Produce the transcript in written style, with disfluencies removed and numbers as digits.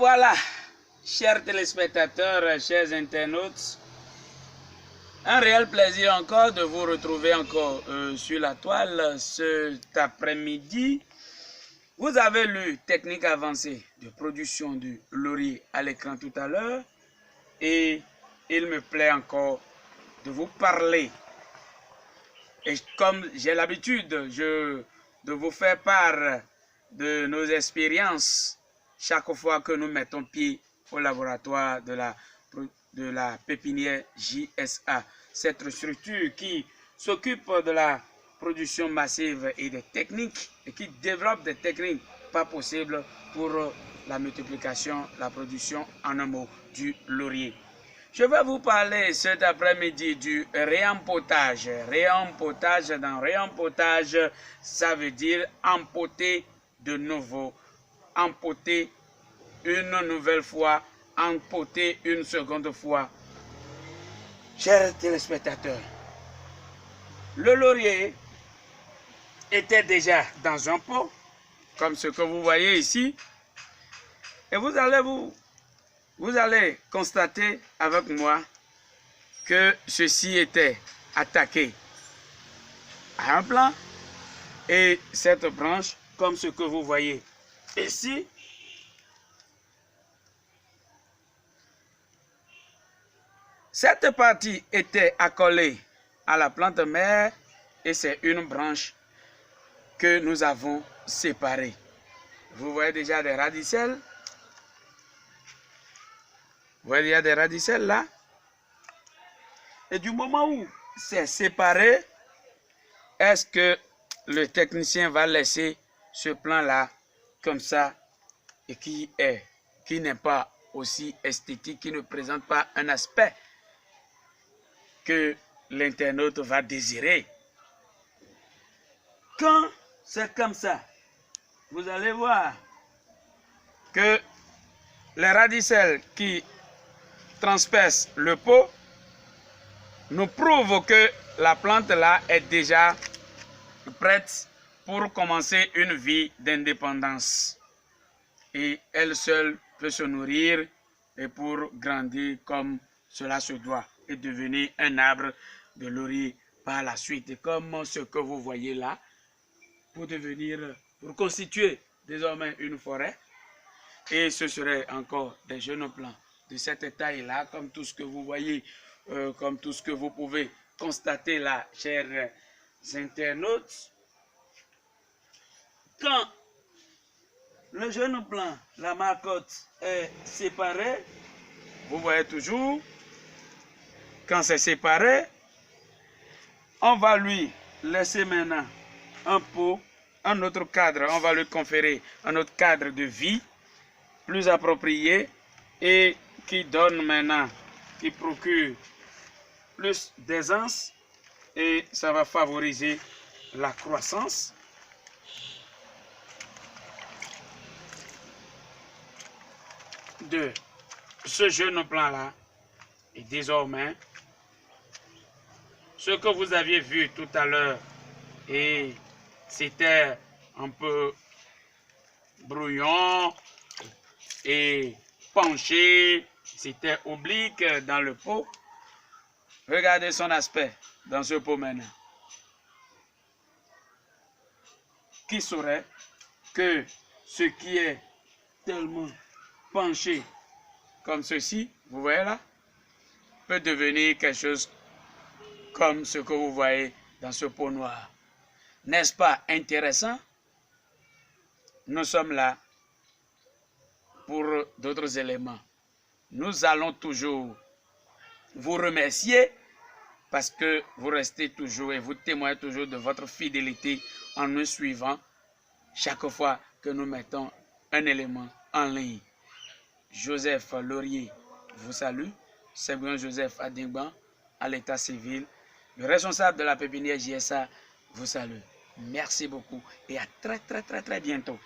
Voilà, chers téléspectateurs, chers internautes, un réel plaisir encore de vous retrouver encore sur la toile cet après-midi. Vous avez lu technique avancée de production du laurier à l'écran tout à l'heure et il me plaît encore de vous parler. Et comme j'ai l'habitude de vous faire part de nos expériences chaque fois que nous mettons pied au laboratoire de la pépinière JSA, cette structure qui s'occupe de la production massive et des techniques et qui développe des techniques pas possibles pour la multiplication, la production en un mot du laurier. Je vais vous parler cet après-midi du réempotage. Réempotage, dans réempotage, ça veut dire empoter de nouveau, empoter une nouvelle fois, empoter une seconde fois. Chers téléspectateurs, le laurier était déjà dans un pot, comme ce que vous voyez ici, et vous allez constater avec moi que ceci était attaqué à un plan et cette branche, comme ce que vous voyez ici, cette partie était accolée à la plante mère et c'est une branche que nous avons séparée. Vous voyez déjà des radicelles. Vous voyez, il y a des radicelles là. Et du moment où c'est séparé, est-ce que le technicien va laisser ce plan-là comme ça et qui n'est pas aussi esthétique, qui ne présente pas un aspect que l'internaute va désirer? Quand c'est comme ça, vous allez voir que les radicelles qui transpercent le pot nous prouvent que la plante là est déjà prête pour commencer une vie d'indépendance. Et elle seule peut se nourrir et pour grandir comme cela se doit et devenir un arbre de laurier par la suite. Et comme ce que vous voyez là, pour constituer désormais une forêt. Et ce serait encore des jeunes plants de cette taille-là, comme tout ce que vous voyez, comme tout ce que vous pouvez constater là, chers internautes. Quand le jeune plant, la marcotte, est séparée, vous voyez toujours, quand c'est séparé, on va lui laisser maintenant un pot, un autre cadre, on va lui conférer un autre cadre de vie plus approprié et qui donne maintenant, qui procure plus d'aisance et ça va favoriser la croissance de ce jeune plant-là. Et désormais, ce que vous aviez vu tout à l'heure, et c'était un peu brouillon et penché, c'était oblique dans le pot. Regardez son aspect dans ce pot maintenant. Qui saurait que ce qui est tellement penché comme ceci, vous voyez là, peut devenir quelque chose comme ce que vous voyez dans ce pot noir. N'est-ce pas intéressant? Nous sommes là pour d'autres éléments. Nous allons toujours vous remercier parce que vous restez toujours et vous témoignez toujours de votre fidélité en nous suivant chaque fois que nous mettons un élément en ligne. Joseph Laurier vous salue. C'est bien Joseph Adingban à l'état civil. Le responsable de la pépinière JSA vous salue. Merci beaucoup et à très bientôt.